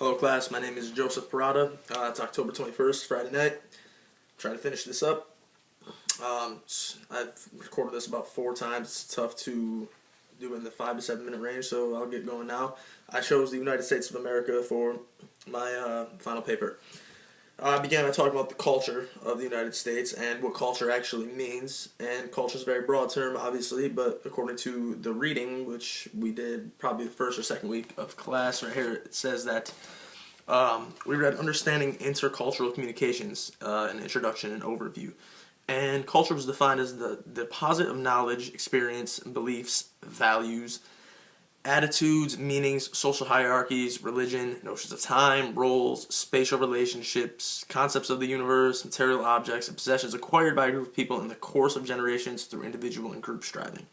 Hello class, my name is Joseph Perrotta. It's October 21st, Friday night. Trying to finish this up. I've recorded this about 4 times. It's tough to do in the 5 to 7 minute range, so I'll get going now. I chose the United States of America for my final paper. I began by talking about the culture of the United States and what culture actually means. And culture is a very broad term, obviously, but according to the reading, which we did probably the first or second week of class, right here, it says that we read Understanding Intercultural Communications, an introduction and overview. And culture was defined as the deposit of knowledge, experience, beliefs, values, attitudes, meanings, social hierarchies, religion, notions of time, roles, spatial relationships, concepts of the universe, material objects, and possessions acquired by a group of people in the course of generations through individual and group striving.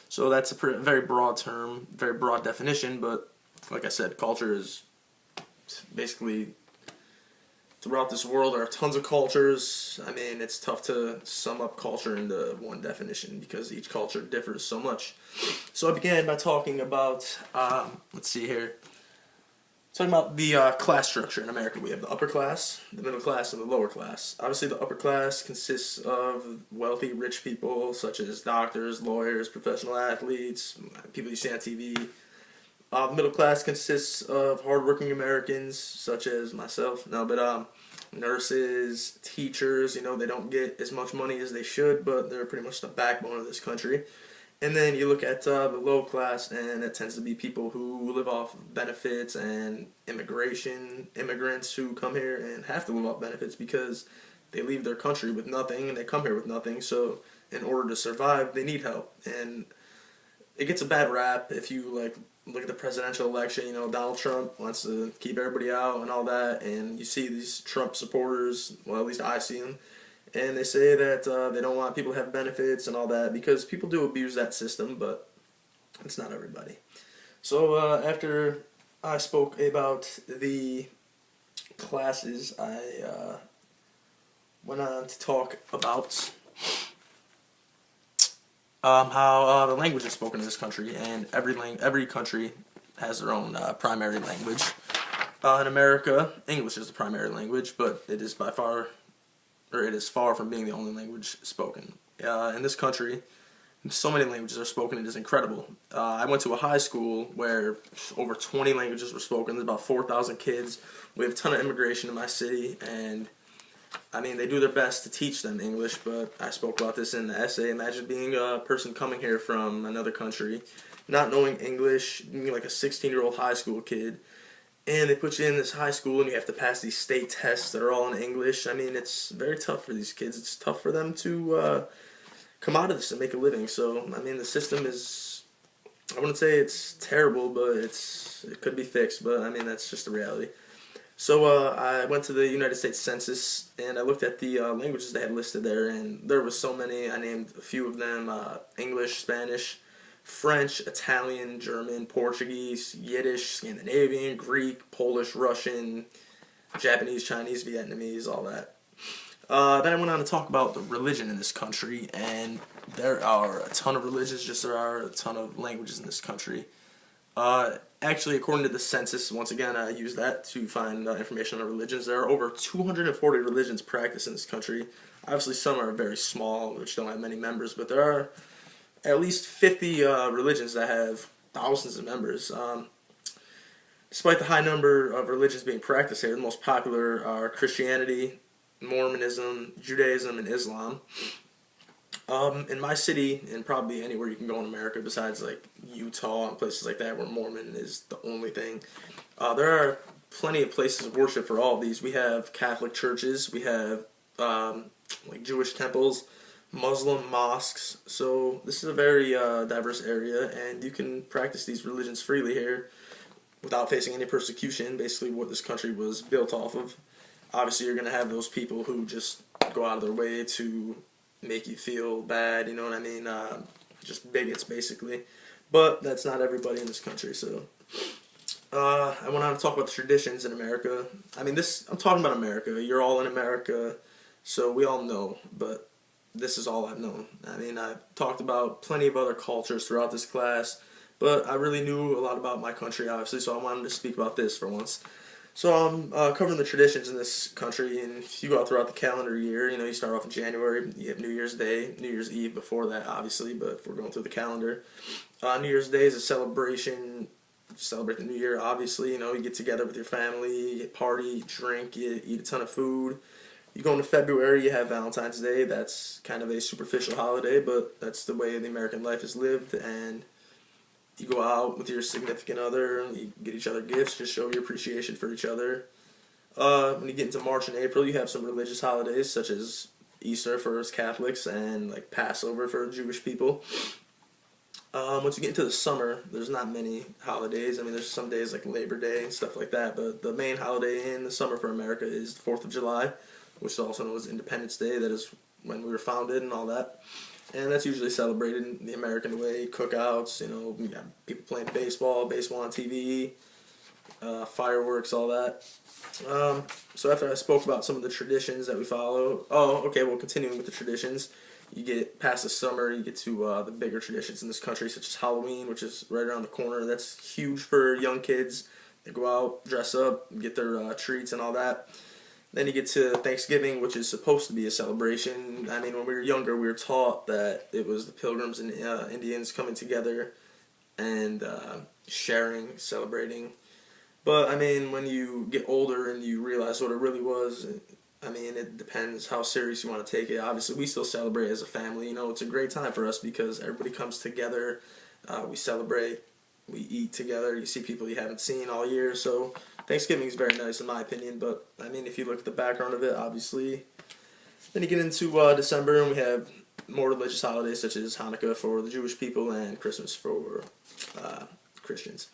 So that's a very broad term, very broad definition, but like I said, culture is basically throughout this world there are tons of cultures. I mean, it's tough to sum up culture into one definition because each culture differs so much. So I began by talking about, let's see here, talking about the class structure in America. We have the upper class, the middle class, and the lower class. Obviously, the upper class consists of wealthy, rich people such as doctors, lawyers, professional athletes, people you see on TV. The middle class consists of hardworking Americans, such as myself. Nurses, teachers, they don't get as much money as they should, but they're pretty much the backbone of this country. And then you look at the low class, and it tends to be people who live off benefits and immigrants who come here and have to live off benefits because they leave their country with nothing and they come here with nothing. So in order to survive, they need help. And it gets a bad rap if you look at the presidential election. Donald Trump wants to keep everybody out and all that, and you see these Trump supporters, well, at least I see them, and they say that they don't want people to have benefits and all that because people do abuse that system, but it's not everybody. So after I spoke about the classes, I went on to talk about how the language is spoken in this country, and every country has their own primary language. In America, English is the primary language, but it is far from being the only language spoken. In this country, so many languages are spoken, it is incredible. I went to a high school where over 20 languages were spoken. There's about 4,000 kids. We have a ton of immigration in my city, and I mean, they do their best to teach them English, but I spoke about this in the essay. Imagine being a person coming here from another country, not knowing English, being like a 16-year-old high school kid, and they put you in this high school and you have to pass these state tests that are all in English. I mean, it's very tough for these kids. It's tough for them to come out of this and make a living. So, I mean, the system is, I wouldn't say it's terrible, but it could be fixed, but I mean, that's just the reality. So I went to the United States Census, and I looked at the languages they had listed there, and there was so many. I named a few of them: English, Spanish, French, Italian, German, Portuguese, Yiddish, Scandinavian, Greek, Polish, Russian, Japanese, Chinese, Vietnamese, all that. Then I went on to talk about the religion in this country, and there are a ton of religions, just there are a ton of languages in this country. Actually, according to the census, once again, I used that to find information on religions. There are over 240 religions practiced in this country. Obviously, some are very small, which don't have many members, but there are at least 50 religions that have thousands of members. Despite the high number of religions being practiced here, the most popular are Christianity, Mormonism, Judaism, and Islam. In my city, and probably anywhere you can go in America besides like Utah and places like that where Mormon is the only thing, there are plenty of places of worship for all of these. We have Catholic churches, we have like Jewish temples, Muslim mosques, so this is a very diverse area, and you can practice these religions freely here without facing any persecution, basically what this country was built off of. Obviously, you're going to have those people who just go out of their way to make you feel bad, you know what I mean? Just bigots, basically. But that's not everybody in this country, so. I went on to talk about the traditions in America. I mean, I'm talking about America. You're all in America, so we all know, but this is all I've known. I mean, I've talked about plenty of other cultures throughout this class, but I really knew a lot about my country, obviously, so I wanted to speak about this for once. So I'm covering the traditions in this country, and if you go out throughout the calendar year, you start off in January. You have New Year's Day, New Year's Eve before that, obviously. But if we're going through the calendar, New Year's Day is a celebration. Celebrate the New Year, obviously. You get together with your family, you party, drink, you eat a ton of food. You go into February, you have Valentine's Day. That's kind of a superficial holiday, but that's the way the American life is lived, and you go out with your significant other, you get each other gifts, just show your appreciation for each other. When you get into March and April, you have some religious holidays such as Easter for us Catholics and like Passover for Jewish people. Once you get into the summer, there's not many holidays. I mean, there's some days like Labor Day and stuff like that, but the main holiday in the summer for America is the 4th of July, which is also known as Independence Day. That is when we were founded and all that. And that's usually celebrated in the American way, cookouts, we got people playing baseball on TV, fireworks, all that. So after I spoke about some of the traditions that we follow, continuing with the traditions, you get past the summer, you get to the bigger traditions in this country, such as Halloween, which is right around the corner. That's huge for young kids. They go out, dress up, get their treats and all that. Then you get to Thanksgiving, which is supposed to be a celebration. I mean, when we were younger, we were taught that it was the Pilgrims and Indians coming together and sharing, celebrating. But, I mean, when you get older and you realize what it really was, I mean, it depends how serious you want to take it. Obviously, we still celebrate as a family. It's a great time for us because everybody comes together. We celebrate. We eat together. You see people you haven't seen all year. So Thanksgiving is very nice in my opinion. But, I mean, if you look at the background of it, obviously, then you get into December and we have more religious holidays such as Hanukkah for the Jewish people and Christmas for Christians.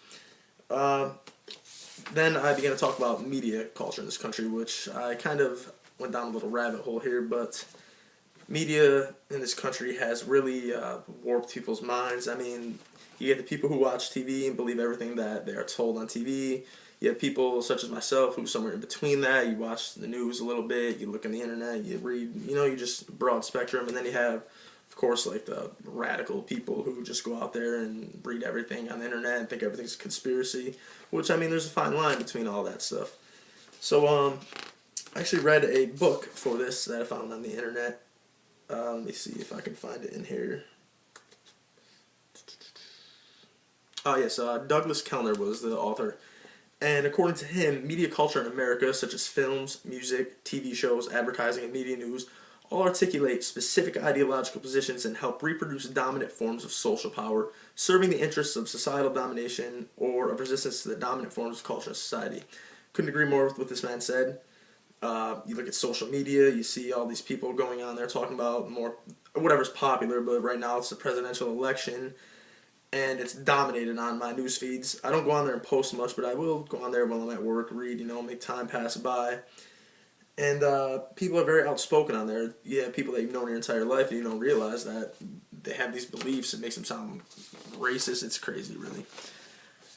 Then I began to talk about media culture in this country, which I kind of went down a little rabbit hole here, but media in this country has really warped people's minds. I mean, you get the people who watch TV and believe everything that they are told on TV. You have people such as myself who's somewhere in between that. You watch the news a little bit, you look on the internet, you read, you just broad spectrum. And then you have, of course, like the radical people who just go out there and read everything on the internet and think everything's a conspiracy, which, I mean, there's a fine line between all that stuff. So, I actually read a book for this that I found on the internet. Let me see if I can find it in here. Oh, yes, Douglas Kellner was the author. And according to him, media culture in America, such as films, music, TV shows, advertising, and media news, all articulate specific ideological positions and help reproduce dominant forms of social power, serving the interests of societal domination or of resistance to the dominant forms of culture and society. Couldn't agree more with what this man said. You look at social media, you see all these people going on there talking about more whatever's popular, but right now it's the presidential election, and it's dominated on my news feeds. I don't go on there and post much, but I will go on there while I'm at work, read, make time pass by. And people are very outspoken on there. You have people that you've known your entire life and you don't realize that they have these beliefs. It makes them sound racist. It's crazy, really.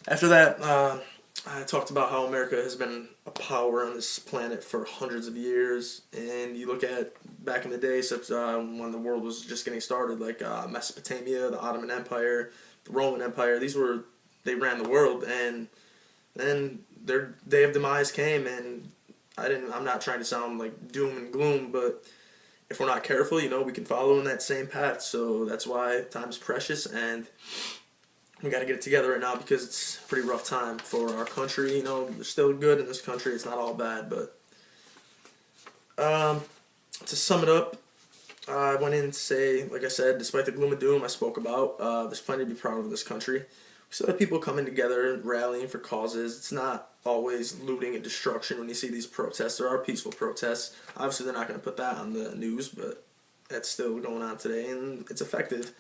After that, I talked about how America has been a power on this planet for hundreds of years. And you look at back in the day, such when the world was just getting started, like Mesopotamia, the Ottoman Empire, the Roman Empire. They ran the world, and then their day of demise came, and I'm not trying to sound like doom and gloom, but if we're not careful, we can follow in that same path. So that's why time's precious, and we got to get it together right now because it's a pretty rough time for our country. There's still good in this country. It's not all bad, but to sum it up, I went in to say, like I said, despite the gloom and doom I spoke about, there's plenty to be proud of in this country. We still have people coming together, rallying for causes. It's not always looting and destruction when you see these protests. There are peaceful protests. Obviously, they're not going to put that on the news, but that's still going on today, and it's effective.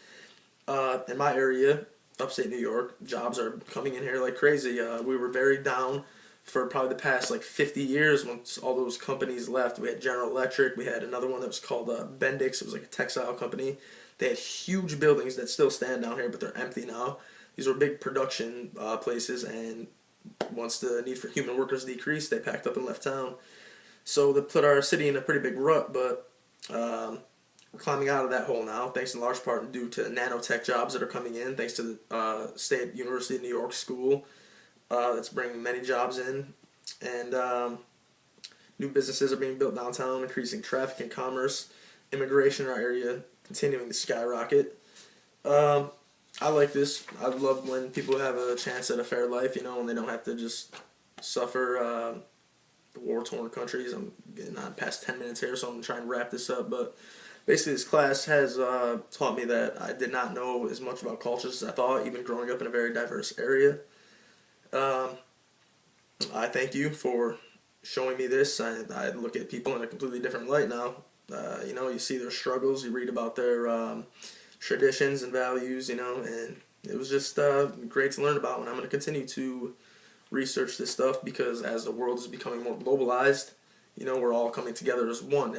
In my area, upstate New York, jobs are coming in here like crazy. We were very down for probably the past 50 years once all those companies left. We had General Electric. We had another one that was called Bendix. It was like a textile company. They had huge buildings that still stand down here, but they're empty now. These were big production places, and once the need for human workers decreased, they packed up and left town. So that put our city in a pretty big rut, but we're climbing out of that hole now, thanks in large part due to nanotech jobs that are coming in, thanks to the State University of New York School that's bringing many jobs in. And new businesses are being built downtown, increasing traffic and commerce. Immigration in our area continuing to skyrocket. Um, I like this. I love when people have a chance at a fair life, and they don't have to just suffer the war-torn countries. I'm getting on past 10 minutes here, so I'm trying to wrap this up. But basically, this class has taught me that I did not know as much about cultures as I thought, even growing up in a very diverse area. Um, I thank you for showing me this. I look at people in a completely different light now. You see their struggles, you read about their traditions and values, and it was just great to learn about. And I'm going to continue to research this stuff because as the world is becoming more globalized, we're all coming together as one.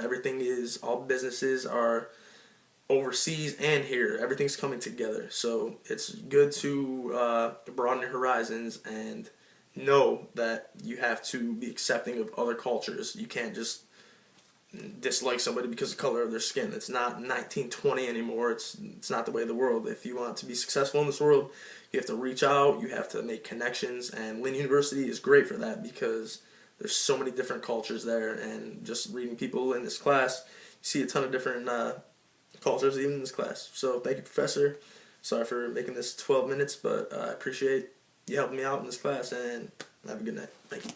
All businesses are overseas and here. Everything's coming together. So it's good to broaden your horizons and know that you have to be accepting of other cultures. You can't just dislike somebody because of the color of their skin. It's not 1920 anymore. It's not the way of the world. If you want to be successful in this world, you have to reach out. You have to make connections. And Lynn University is great for that because there's so many different cultures there. And just reading people in this class, you see a ton of different cultures even in this class. So thank you, Professor. Sorry for making this 12 minutes, but I appreciate you helping me out in this class. And have a good night. Thank you.